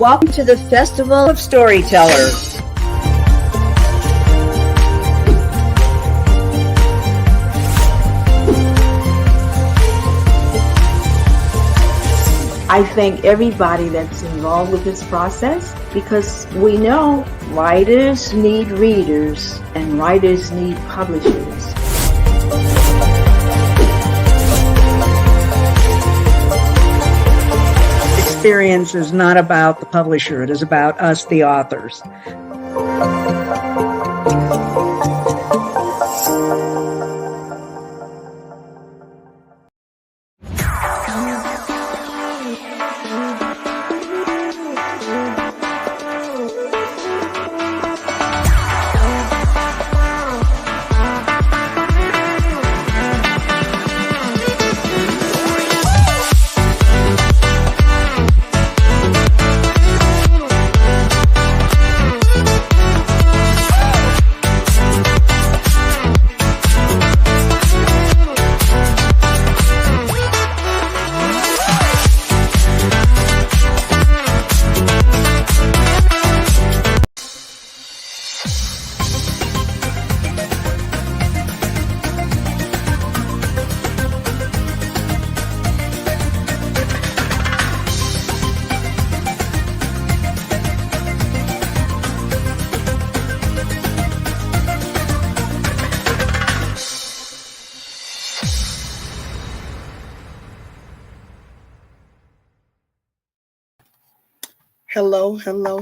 Welcome to the Festival of Storytellers. I thank everybody that's involved with this process because we know writers need readers and writers need publishers. Experience is not about the publisher. It is about us, the authors.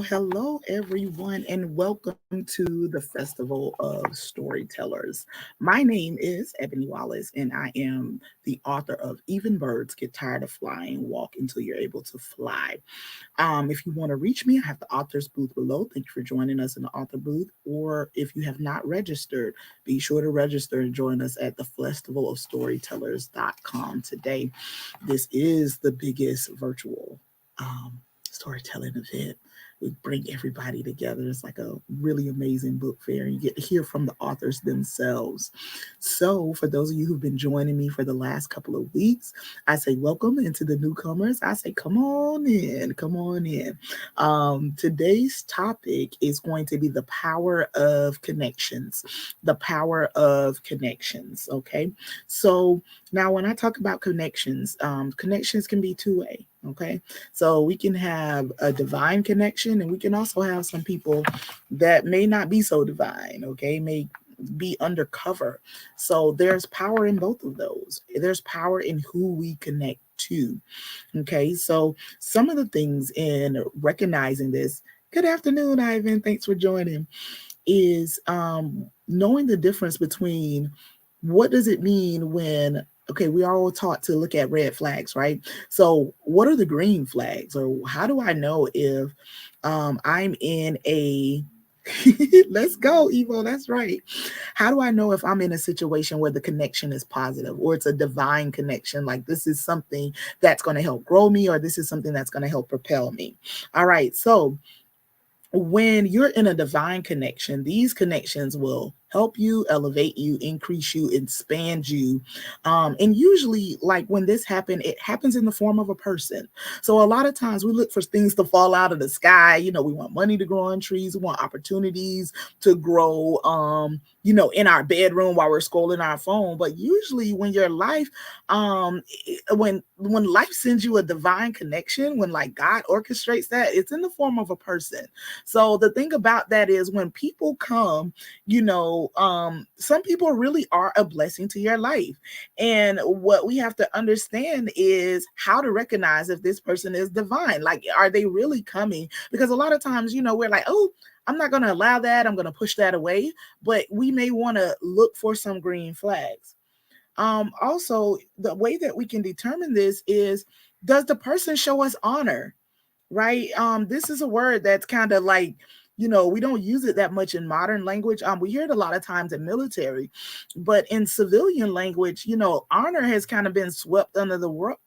Hello, everyone, and welcome to the Festival of Storytellers. My name is Ebony Wallace, and I am the author of Even Birds Get Tired of Flying, Walk Until You're Able to Fly. If you want to reach me, I have the author's booth below. Thank you for joining us in the author booth. Or if you have not registered, be sure to register and join us at the festivalofstorytellers.com today. This is the biggest virtual storytelling event. We bring everybody together. It's like a really amazing book fair. You get to hear from the authors themselves. So for those of you who've been joining me for the last couple of weeks, I say welcome, and to the newcomers, I say come on in. Today's topic is going to be the power of connections. Okay. So now when I talk about connections, connections can be two-way. Okay, so we can have a divine connection, and we can also have some people that may not be so divine, okay, may be undercover. So there's power in both of those. There's power in who we connect to. Okay, so some of the things in recognizing this, good afternoon, Ivan, thanks for joining, is knowing the difference between what does it mean when, okay, we are all taught to look at red flags, right? So what are the green flags? Or how do I know if I'm in a, let's go, Evo, that's right. How do I know if I'm in a situation where the connection is positive, or it's a divine connection, like this is something that's going to help grow me, or this is something that's going to help propel me? All right, so when you're in a divine connection, these connections will help you, elevate you, increase you, expand you. And usually, like when this happens, it happens in the form of a person. So a lot of times we look for things to fall out of the sky. You know, we want money to grow on trees. We want opportunities to grow, in our bedroom while we're scrolling our phone. But usually when your life, when life sends you a divine connection, when like God orchestrates that, it's in the form of a person. So the thing about that is when people come, some people really are a blessing to your life. And what we have to understand is how to recognize if this person is divine. Like, are they really coming? Because a lot of times, we're like, oh, I'm not going to allow that. I'm going to push that away. But we may want to look for some green flags. Also, the way that we can determine this is, does the person show us honor? Right? This is a word that's kind of like, we don't use it that much in modern language. We hear it a lot of times in military, but in civilian language, honor has kind of been swept under the rug.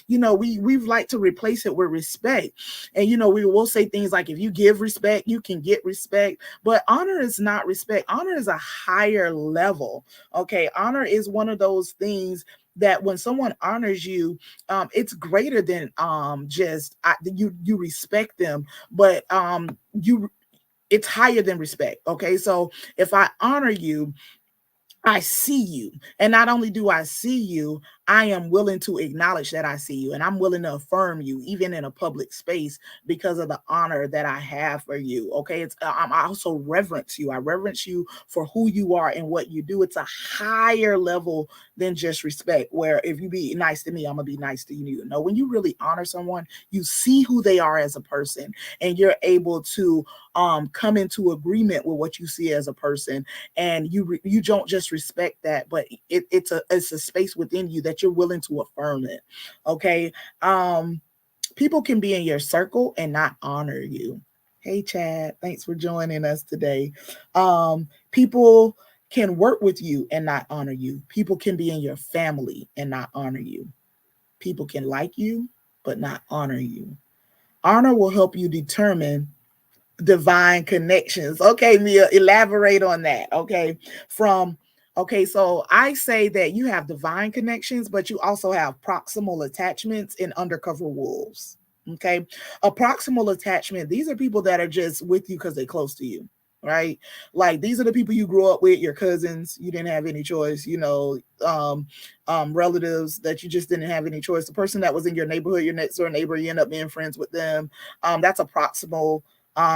We've like to replace it with respect. And, we will say things like, if you give respect, you can get respect. But honor is not respect. Honor is a higher level. Okay. Honor is one of those things that when someone honors you, it's greater than just you respect them, but you it's higher than respect. Okay, so if I honor you, I see you. And not only do I see you, I am willing to acknowledge that I see you. And I'm willing to affirm you, even in a public space, because of the honor that I have for you. Okay. I also reverence you. I reverence you for who you are and what you do. It's a higher level than just respect, where if you be nice to me, I'm going to be nice to you. No, when you really honor someone, you see who they are as a person, and you're able to come into agreement with what you see as a person, and you don't just respect that, but it's a space within you that you're willing to affirm it. Okay. People can be in your circle and not honor you. Hey Chad, thanks for joining us today. People can work with you and not honor you. People can be in your family and not honor you. People can like you but not honor you. Honor will help you determine divine connections. Okay, Mia, elaborate on that. Okay. From Okay, so I say that you have divine connections, but you also have proximal attachments and undercover wolves. Okay. A proximal attachment, these are people that are just with you because they're close to you, right? Like these are the people you grew up with, your cousins, you didn't have any choice, relatives that you just didn't have any choice. The person that was in your neighborhood, your next door neighbor, you end up being friends with them. That's a proximal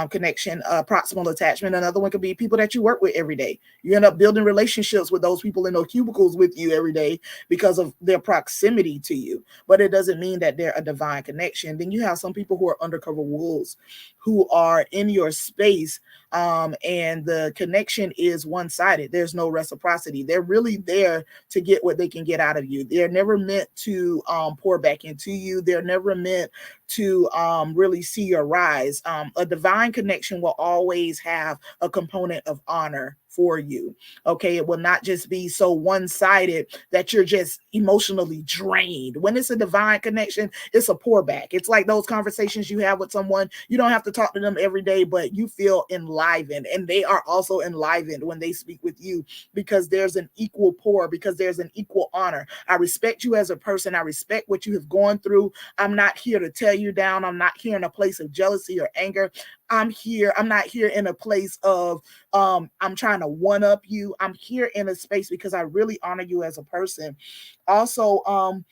connection, proximal attachment. Another one could be people that you work with every day. You end up building relationships with those people in those cubicles with you every day because of their proximity to you. But it doesn't mean that they're a divine connection. Then you have some people who are undercover wolves who are in your space, and the connection is one-sided. There's no reciprocity. They're really there to get what they can get out of you. They're never meant to pour back into you. They're never meant to really see your rise. A divine connection will always have a component of honor for you. Okay, it will not just be so one-sided that you're just emotionally drained. When it's a divine connection, it's a pour back. It's like those conversations you have with someone. You don't have to talk to them every day, but you feel enlivened, and they are also enlivened when they speak with you, because there's an equal pour, because there's an equal honor. I respect you as a person. I respect what you have gone through. I'm not here to tear you down. I'm not here in a place of jealousy or anger. I'm not here in a place of I'm trying to one up you. I'm here in a space because I really honor you as a person. Also,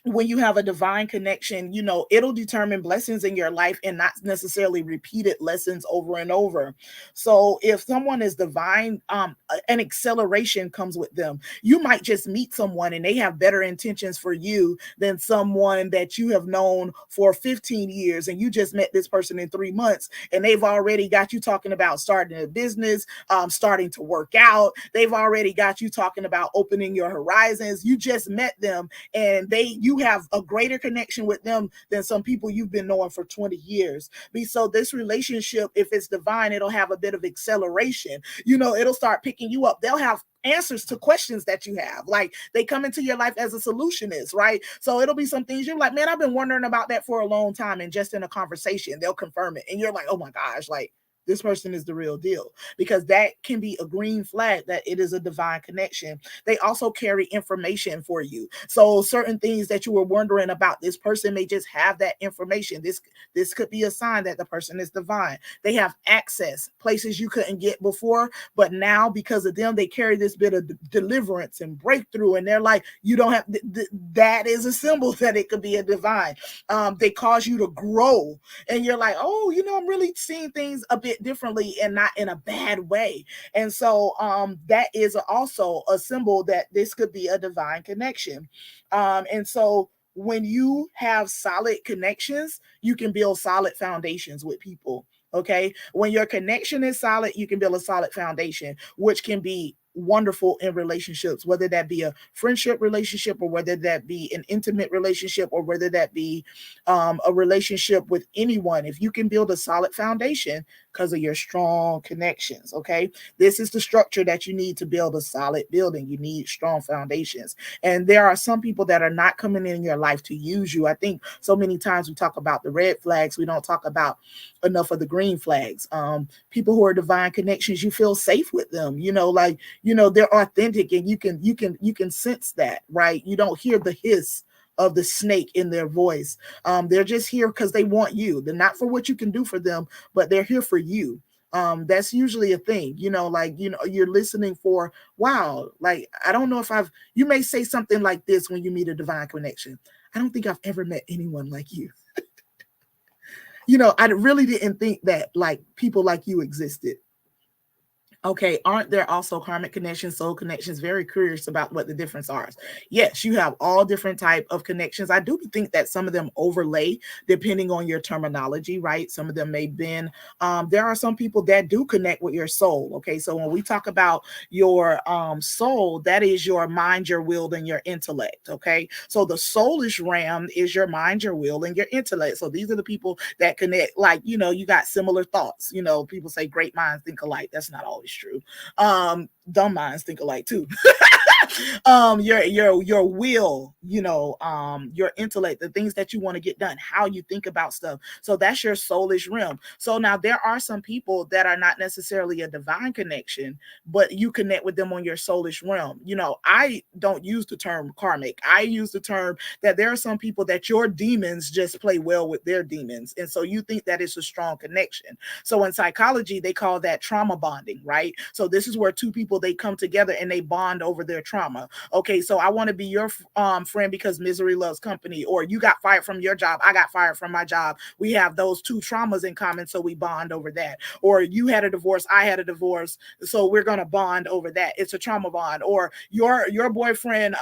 when you have a divine connection, it'll determine blessings in your life and not necessarily repeated lessons over and over. So if someone is divine, an acceleration comes with them. You might just meet someone and they have better intentions for you than someone that you have known for 15 years, and you just met this person in 3 months and they've already got you talking about starting a business, starting to work out. They've already got you talking about opening your horizons. You just met them, and you have a greater connection with them than some people you've been knowing for 20 years. So this relationship, if it's divine, it'll have a bit of acceleration. It'll start picking you up. They'll have answers to questions that you have. Like they come into your life as a solutionist, right? So it'll be some things you're like, man, I've been wondering about that for a long time. And just in a conversation, they'll confirm it. And you're like, oh my gosh, like this person is the real deal, because that can be a green flag that it is a divine connection. They also carry information for you. So certain things that you were wondering about, this person may just have that information. This could be a sign that the person is divine. They have access places you couldn't get before, but now because of them, they carry this bit of deliverance and breakthrough. And they're like, you don't have that is a symbol that it could be a divine. They cause you to grow, and you're like, oh, I'm really seeing things a bit differently and not in a bad way. And so that is also a symbol that this could be a divine connection. And so when you have solid connections, you can build solid foundations with people. Okay, when your connection is solid, you can build a solid foundation, which can be wonderful in relationships, whether that be a friendship relationship, or whether that be an intimate relationship, or whether that be a relationship with anyone. If you can build a solid foundation because of your strong connections, okay, this is the structure that you need to build a solid building. You need strong foundations. And there are some people that are not coming in your life to use you. I think so many times we talk about the red flags, we don't talk about enough of the green flags. People who are divine connections, you feel safe with them. Like they're authentic, and you can sense that, right? You don't hear the hiss of the snake in their voice. They're just here because they want you. They're not for what you can do for them, but they're here for you. That's usually a thing, like, you're listening for, wow, like, I don't know if you may say something like this when you meet a divine connection. I don't think I've ever met anyone like you. I really didn't think that, like, people like you existed. Okay, aren't there also karmic connections, soul connections? Very curious about what the difference are. Yes, you have all different type of connections. I do think that some of them overlay depending on your terminology, right? Some of them may been, there are some people that do connect with your soul. Okay, so when we talk about your soul, that is your mind, your will, and your intellect. Okay, so the soulish realm is your mind, your will, and your intellect. So these are the people that connect, like, you got similar thoughts. People say great minds think alike. That's not always true. Dumb minds think alike too. Your will, your intellect, the things that you want to get done, how you think about stuff. So that's your soulish realm. So now there are some people that are not necessarily a divine connection, but you connect with them on your soulish realm. I don't use the term karmic. I use the term that there are some people that your demons just play well with their demons. And so you think that it's a strong connection. So in psychology, they call that trauma bonding, right? So this is where two people, they come together and they bond over their trauma. Okay, so I want to be your friend because misery loves company, or you got fired from your job, I got fired from my job. We have those two traumas in common, so we bond over that. Or you had a divorce, I had a divorce, so we're gonna bond over that. It's a trauma bond. Or your boyfriend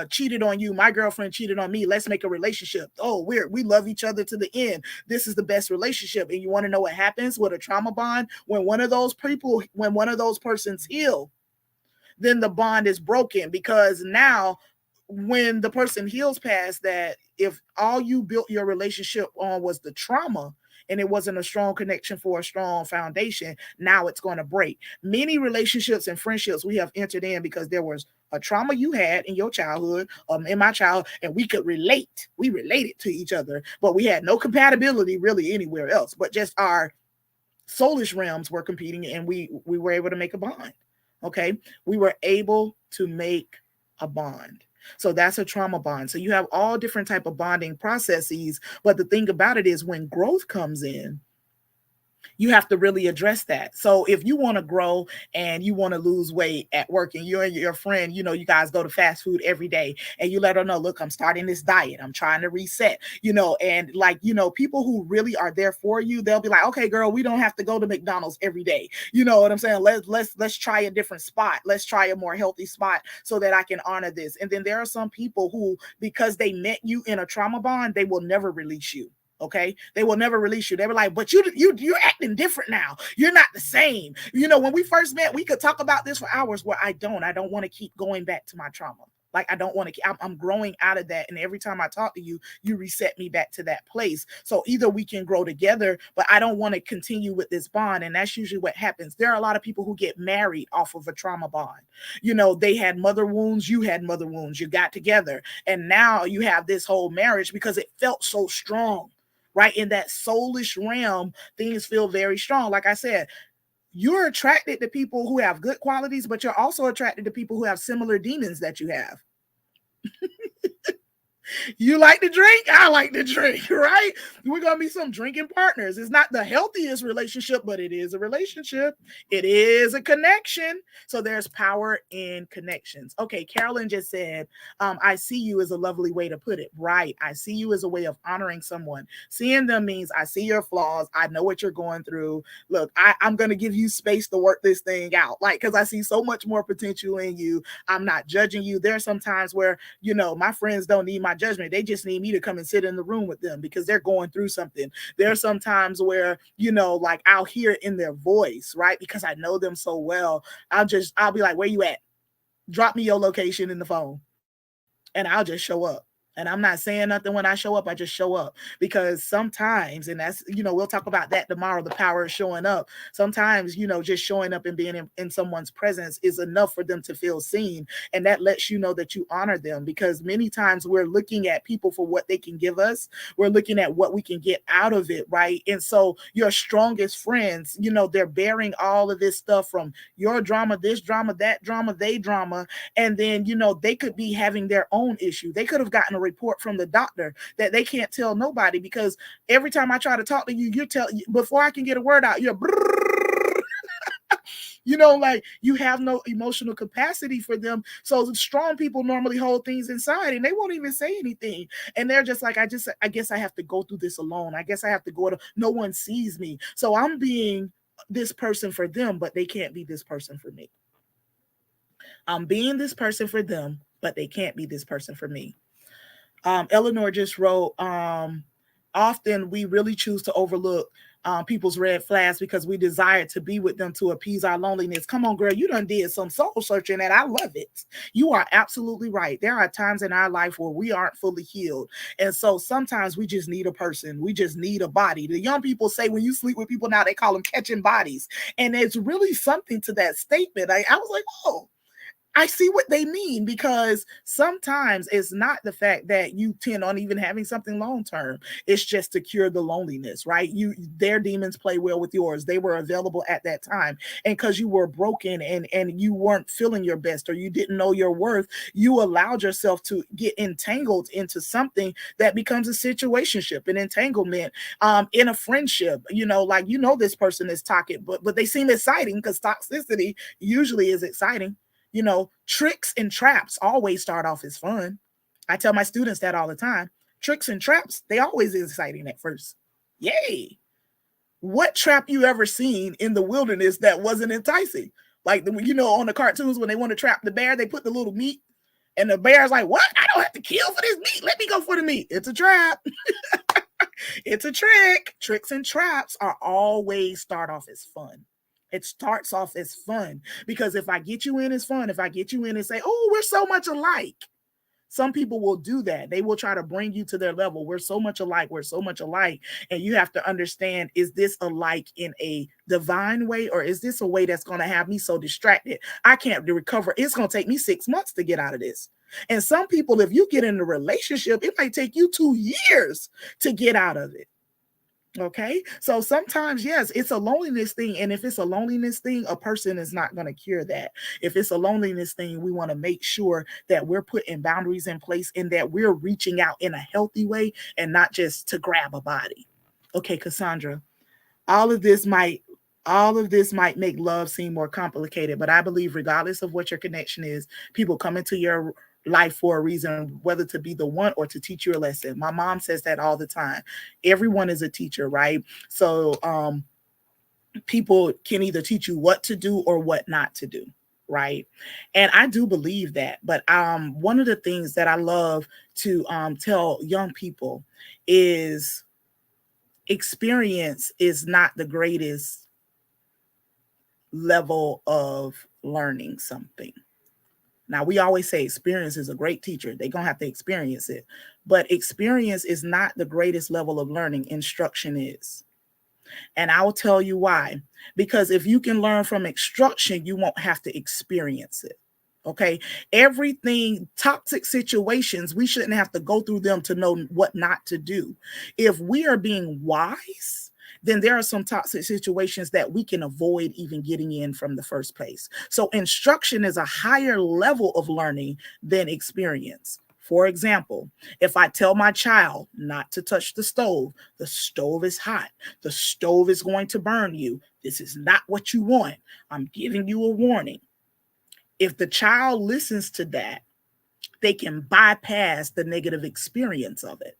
cheated on you, my girlfriend cheated on me, let's make a relationship. Oh, we love each other to the end, this is the best relationship. And you want to know what happens with a trauma bond? When one of those persons heal, then the bond is broken, because now when the person heals past that, if all you built your relationship on was the trauma and it wasn't a strong connection for a strong foundation, now it's going to break. Many relationships and friendships we have entered in because there was a trauma you had in your childhood, in my childhood, and we could relate. We related to each other, but we had no compatibility really anywhere else. But just our soulish realms were competing, and we were able to make a bond. Okay, we were able to make a bond. So that's a trauma bond. So you have all different type of bonding processes, but the thing about it is, when growth comes in, you have to really address that. So if you want to grow and you want to lose weight at work, and you and your friend, you guys go to fast food every day, and you let her know, look, I'm starting this diet, I'm trying to reset, and like, people who really are there for you, they'll be like, okay, girl, we don't have to go to McDonald's every day. You know what I'm saying? Let's try a different spot. Let's try a more healthy spot so that I can honor this. And then there are some people who, because they met you in a trauma bond, they will never release you. Okay, they will never release you. They were like, but you're acting different now. You're not the same. When we first met, we could talk about this for hours. Where I don't want to keep going back to my trauma. Like, I don't want to. I'm growing out of that, and every time I talk to you, you reset me back to that place. So either we can grow together, but I don't want to continue with this bond, and that's usually what happens. There are a lot of people who get married off of a trauma bond. They had mother wounds. You had mother wounds. You got together, and now you have this whole marriage because it felt so strong. Right? In that soulish realm, things feel very strong. Like I said, you're attracted to people who have good qualities, but you're also attracted to people who have similar demons that you have. You like to drink, I like to drink, right? We're going to be some drinking partners. It's not the healthiest relationship, but it is a relationship. It is a connection. So there's power in connections. Okay, Carolyn just said, I see you is a lovely way to put it. Right. I see you as a way of honoring someone. Seeing them means I see your flaws. I know what you're going through. Look, I'm going to give you space to work this thing out. Like, because I see so much more potential in you. I'm not judging you. There are some times where, my friends don't need my judgment. They just need me to come and sit in the room with them because they're going through something. There are some times where, like, I'll hear it in their voice, right? Because I know them so well. I'll be like, where you at? Drop me your location in the phone and I'll just show up And I'm not saying nothing when I show up. I just show up, because sometimes, and that's, we'll talk about that tomorrow, the power of showing up. Sometimes, just showing up and being in someone's presence is enough for them to feel seen. And that lets you know that you honor them, because many times we're looking at people for what they can give us. We're looking at what we can get out of it, right? And so your strongest friends, they're bearing all of this stuff from your drama, this drama, that drama, they drama. And then, they could be having their own issue. They could have gotten a report from the doctor that they can't tell nobody, because every time I try to talk to you, before I can get a word out, you're like you have no emotional capacity for them. So strong people normally hold things inside and they won't even say anything. And they're just like, I guess I have to go through this alone. I guess I have to no one sees me. So I'm being this person for them, but they can't be this person for me. I'm being this person for them, but they can't be this person for me. Eleanor just wrote, often we really choose to overlook people's red flags because we desire to be with them to appease our loneliness. Come on, girl, you done did some soul searching and I love it. You are absolutely right. There are times in our life where we aren't fully healed. And so sometimes we just need a person. We just need a body. The young people say when you sleep with people now, they call them catching bodies. And it's really something to that statement. I was like, oh, I see what they mean, because sometimes it's not the fact that you tend on even having something long term. It's just to cure the loneliness, right? Their demons play well with yours. They were available at that time. And because you were broken and you weren't feeling your best, or you didn't know your worth, you allowed yourself to get entangled into something that becomes a situationship, an entanglement, in a friendship. This person is toxic, but they seem exciting because toxicity usually is exciting. Tricks and traps always start off as fun. I tell my students that all the time. Tricks and traps, they always is exciting at first. Yay. What trap you ever seen in the wilderness that wasn't enticing? Like, on the cartoons when they want to trap the bear, they put the little meat and the bear's like, what? I don't have to kill for this meat. Let me go for the meat. It's a trap. It's a trick. Tricks and traps are always start off as fun. It starts off as fun, because if I get you in, it's fun. If I get you in and say, oh, we're so much alike. Some people will do that. They will try to bring you to their level. We're so much alike. We're so much alike. And you have to understand, is this alike in a divine way, or is this a way that's going to have me so distracted I can't recover? It's going to take me 6 months to get out of this. And some people, if you get in a relationship, it might take you 2 years to get out of it. Okay. So sometimes, yes, it's a loneliness thing. And if it's a loneliness thing, a person is not going to cure that. If it's a loneliness thing, we want to make sure that we're putting boundaries in place and that we're reaching out in a healthy way and not just to grab a body. Okay, Cassandra, all of this might make love seem more complicated, but I believe regardless of what your connection is, people come into your life for a reason, whether to be the one or to teach you a lesson. My mom says that all the time. Everyone is a teacher, right? So people can either teach you what to do or what not to do, right? And I do believe that. But one of the things that I love to tell young people is experience is not the greatest level of learning something. Now, we always say experience is a great teacher. They're going to have to experience it. But experience is not the greatest level of learning. Instruction is. And I'll tell you why. Because if you can learn from instruction, you won't have to experience it. Okay. Everything, toxic situations, we shouldn't have to go through them to know what not to do. If we are being wise, then there are some toxic situations that we can avoid even getting in from the first place. So instruction is a higher level of learning than experience. For example, if I tell my child not to touch the stove is hot, the stove is going to burn you, this is not what you want, I'm giving you a warning. If the child listens to that, they can bypass the negative experience of it.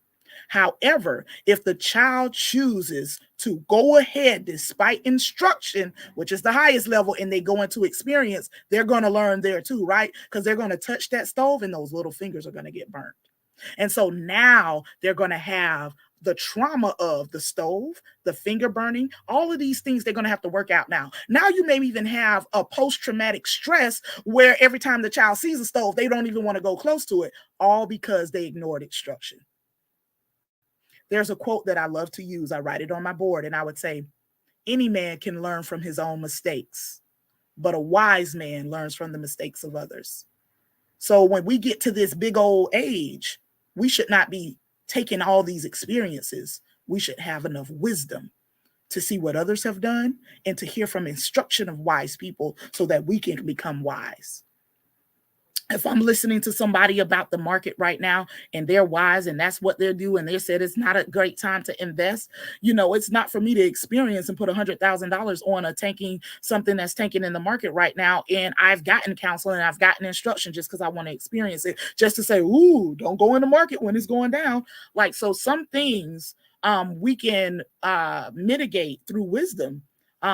However, if the child chooses to go ahead despite instruction, which is the highest level, and they go into experience, they're going to learn there too, right? Because they're going to touch that stove and those little fingers are going to get burnt. And so now they're going to have the trauma of the stove, the finger burning, all of these things they're going to have to work out now. Now you may even have a post-traumatic stress where every time the child sees a stove, they don't even want to go close to it, all because they ignored instruction. There's a quote that I love to use. I write it on my board, and I would say, any man can learn from his own mistakes, but a wise man learns from the mistakes of others. So when we get to this big old age, we should not be taking all these experiences. We should have enough wisdom to see what others have done and to hear from instruction of wise people so that we can become wise. If I'm listening to somebody about the market right now and they're wise and that's what they're doing, they said it's not a great time to invest, it's not for me to experience and put $100,000 on something that's tanking in the market right now. And I've gotten counseling, I've gotten instruction just because I want to experience it, just to say, ooh, don't go in the market when it's going down. So some things we can mitigate through wisdom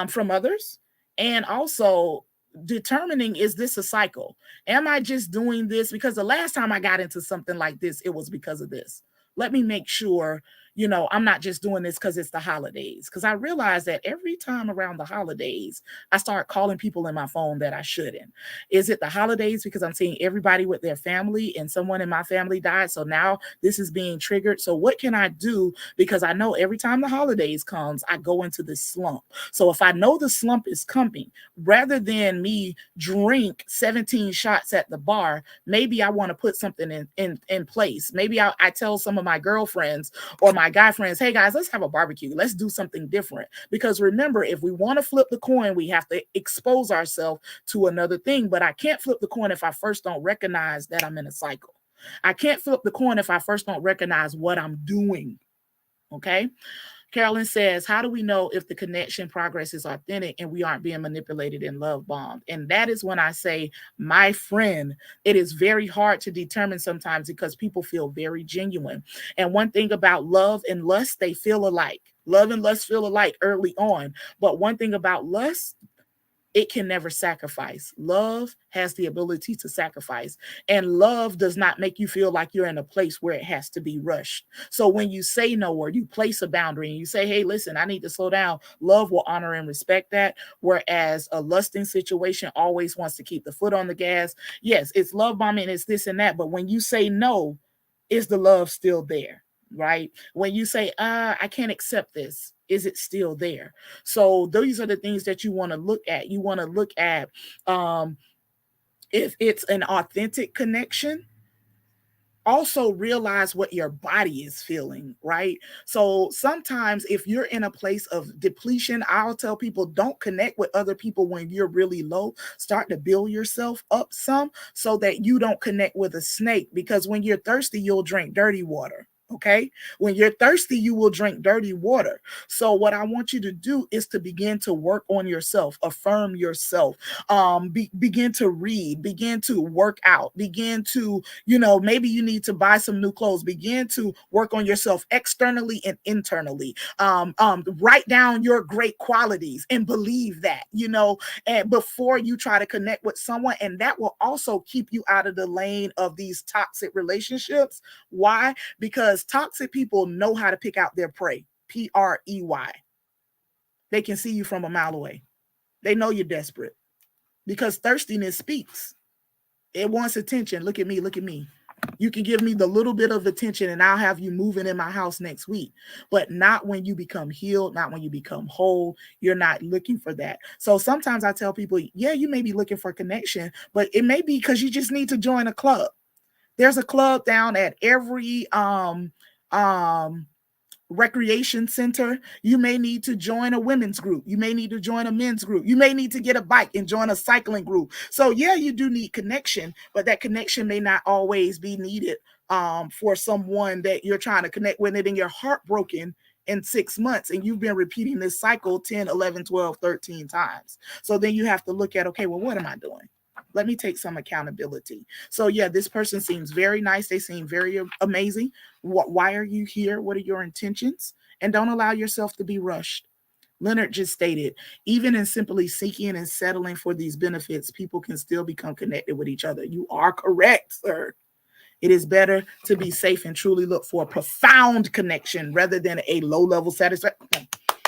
from others, and also determining, is this a cycle? Am I just doing this because the last time I got into something like this, it was because of this? Let me make sure, I'm not just doing this because it's the holidays. Because I realize that every time around the holidays, I start calling people in my phone that I shouldn't. Is it the holidays because I'm seeing everybody with their family and someone in my family died? So now this is being triggered. So what can I do? Because I know every time the holidays comes, I go into this slump. So if I know the slump is coming, rather than me drink 17 shots at the bar, maybe I want to put something in place. Maybe I tell some of my girlfriends or my guy friends, hey guys, let's have a barbecue. Let's do something different. Because remember, if we want to flip the coin, we have to expose ourselves to another thing. But I can't flip the coin if I first don't recognize that I'm in a cycle. I can't flip the coin if I first don't recognize what I'm doing. Okay. Carolyn says, how do we know if the connection progress is authentic and we aren't being manipulated and love bombed? And that is when I say, my friend, it is very hard to determine sometimes because people feel very genuine. And one thing about love and lust, they feel alike. Love and lust feel alike early on. But one thing about lust, it can never sacrifice. Love has the ability to sacrifice. And love does not make you feel like you're in a place where it has to be rushed. So when you say no, or you place a boundary and you say, hey, listen, I need to slow down, love will honor and respect that. Whereas a lusting situation always wants to keep the foot on the gas. Yes, it's love bombing, it's this and that. But when you say no, is the love still there? Right? When you say, I can't accept this, is it still there? So these are the things that you want to look at. You want to look at if it's an authentic connection. Also realize what your body is feeling, right? So sometimes if you're in a place of depletion, I'll tell people, don't connect with other people when you're really low. Start to build yourself up some so that you don't connect with a snake, because when you're thirsty, you'll drink dirty water. Okay. When you're thirsty, you will drink dirty water. So what I want you to do is to begin to work on yourself, affirm yourself, begin to read, begin to work out, begin to, maybe you need to buy some new clothes, begin to work on yourself externally and internally. Write down your great qualities and believe that, and before you try to connect with someone, and that will also keep you out of the lane of these toxic relationships. Why? Because toxic people know how to pick out their prey. Prey. They can see you from a mile away. They know you're desperate because thirstiness speaks. It wants attention. Look at me. Look at me. You can give me the little bit of attention and I'll have you moving in my house next week, but not when you become healed, not when you become whole. You're not looking for that. So sometimes I tell people, yeah, you may be looking for connection, but it may be because you just need to join a club. There's a club down at every recreation center. You may need to join a women's group. You may need to join a men's group. You may need to get a bike and join a cycling group. So yeah, you do need connection, but that connection may not always be needed for someone that you're trying to connect with it and you're heartbroken in 6 months and you've been repeating this cycle 10, 11, 12, 13 times. So then you have to look at, okay, well, what am I doing? Let me take some accountability. So yeah, this person seems very nice. They seem very amazing. Why are you here? What are your intentions? And don't allow yourself to be rushed. Leonard just stated, even in simply seeking and settling for these benefits, people can still become connected with each other. You are correct, sir. It is better to be safe and truly look for a profound connection rather than a low-level satisfaction.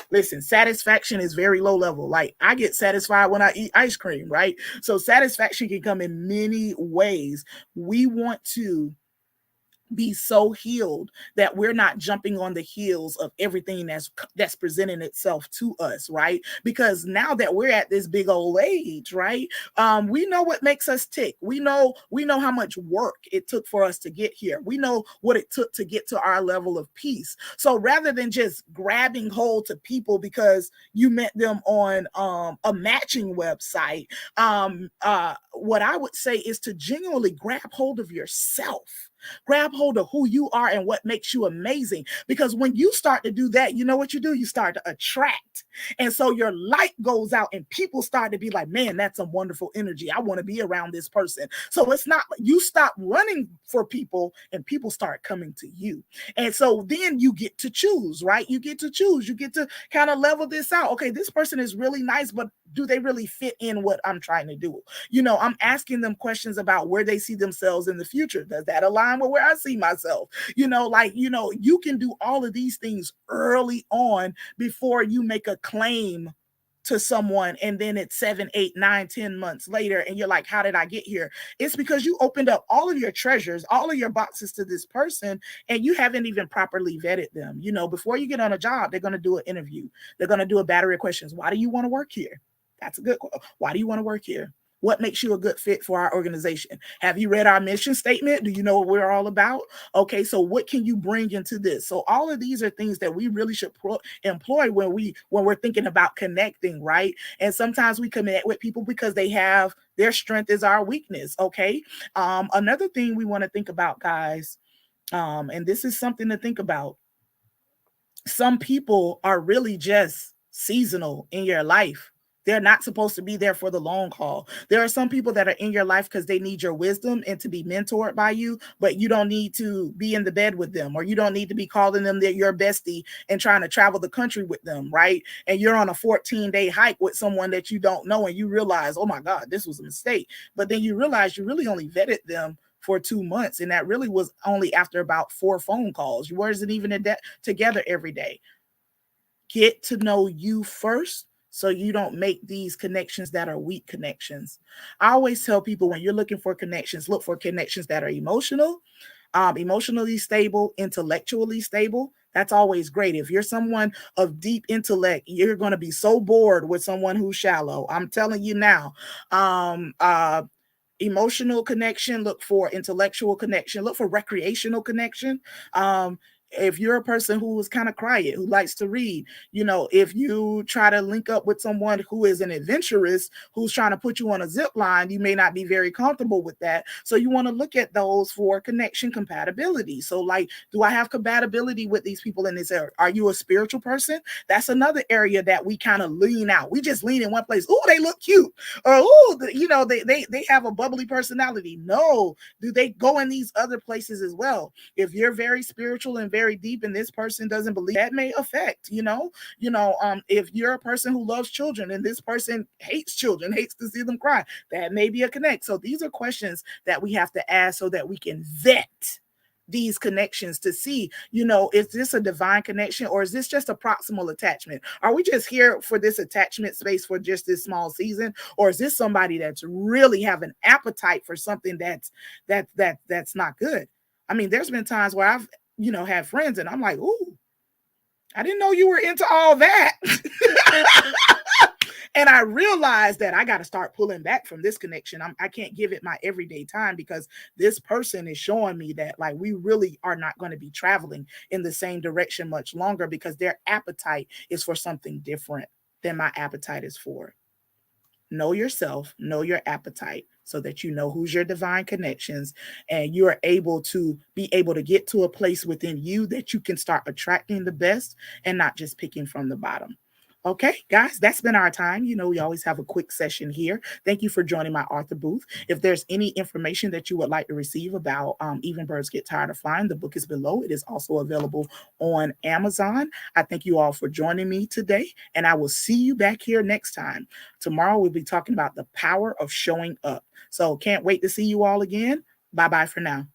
Listen, satisfaction is very low level. Like, I get satisfied when I eat ice cream, right? So satisfaction can come in many ways. We want to be so healed that we're not jumping on the heels of everything that's presenting itself to us, right? Because now that we're at this big old age, right, we know what makes us tick. We know how much work it took for us to get here. We know what it took to get to our level of peace. So rather than just grabbing hold to people because you met them on a matching website, what I would say is to genuinely grab hold of yourself. Grab hold of who you are and what makes you amazing. Because when you start to do that, you know what you do? You start to attract. And so your light goes out and people start to be like, man, that's some wonderful energy. I want to be around this person. So it's not, you stop running for people and people start coming to you. And so then you get to choose, right? You get to choose. You get to kind of level this out. Okay, this person is really nice, but do they really fit in what I'm trying to do? You know, I'm asking them questions about where they see themselves in the future. Does that align with where I see myself? You know, like, you know, you can do all of these things early on before you make a claim to someone, and then it's 7, 8, 9, 10 months later, and you're like, how did I get here? It's because you opened up all of your treasures, all of your boxes to this person, and you haven't even properly vetted them. You know, before you get on a job, they're going to do an interview. They're going to do a battery of questions. Why do you want to work here? That's a good question. Why do you want to work here? What makes you a good fit for our organization? Have you read our mission statement? Do you know what we're all about? Okay, so what can you bring into this? So all of these are things that we really should employ when we're thinking about connecting, right? And sometimes we connect with people because they have their strength is our weakness. Okay. Another thing we want to think about, guys, and this is something to think about. Some people are really just seasonal in your life. They're not supposed to be there for the long haul. There are some people that are in your life because they need your wisdom and to be mentored by you, but you don't need to be in the bed with them, or you don't need to be calling them your bestie and trying to travel the country with them, right? And you're on a 14-day hike with someone that you don't know, and you realize, oh my God, this was a mistake. But then you realize you really only vetted them for 2 months, and that really was only after about 4 phone calls. You wasn't even together every day. Get to know you first, so you don't make these connections that are weak connections. I always tell people, when you're looking for connections, look for connections that are emotional, emotionally stable, intellectually stable. That's always great. If you're someone of deep intellect, you're going to be so bored with someone who's shallow. I'm telling you now. Emotional connection, look for intellectual connection, look for recreational connection. If you're a person who is kind of quiet, who likes to read, you know, if you try to link up with someone who is an adventurous, who's trying to put you on a zip line, you may not be very comfortable with that. So you want to look at those for connection compatibility. So like, do I have compatibility with these people in this area? Are you a spiritual person? That's another area that we kind of lean out. We just lean in one place. Oh, they look cute. Or, oh, you know, they have a bubbly personality. No, do they go in these other places as well? If you're very spiritual and very deep and this person doesn't believe, that may affect, if you're a person who loves children and this person hates children, hates to see them cry, that may be a connect. So these are questions that we have to ask so that we can vet these connections to see, is this a divine connection, or is this just a proximal attachment? Are we just here for this attachment space for just this small season, or is this somebody that's really have an appetite for something that's not good? I mean, there's been times where I've had friends and I'm like, ooh, I didn't know you were into all that. And I realized that I got to start pulling back from this connection. I can't give it my everyday time, because this person is showing me that, like, we really are not going to be traveling in the same direction much longer, because their appetite is for something different than my appetite is for. Know yourself, know your appetite, so that you know who's your divine connections, and you are able to get to a place within you that you can start attracting the best and not just picking from the bottom. Okay, guys, that's been our time. We always have a quick session here. Thank you for joining my author booth. If there's any information that you would like to receive about Even Birds Get Tired of Flying, the book is below. It is also available on Amazon. I thank you all for joining me today, and I will see you back here next time. Tomorrow, we'll be talking about the power of showing up. So can't wait to see you all again. Bye-bye for now.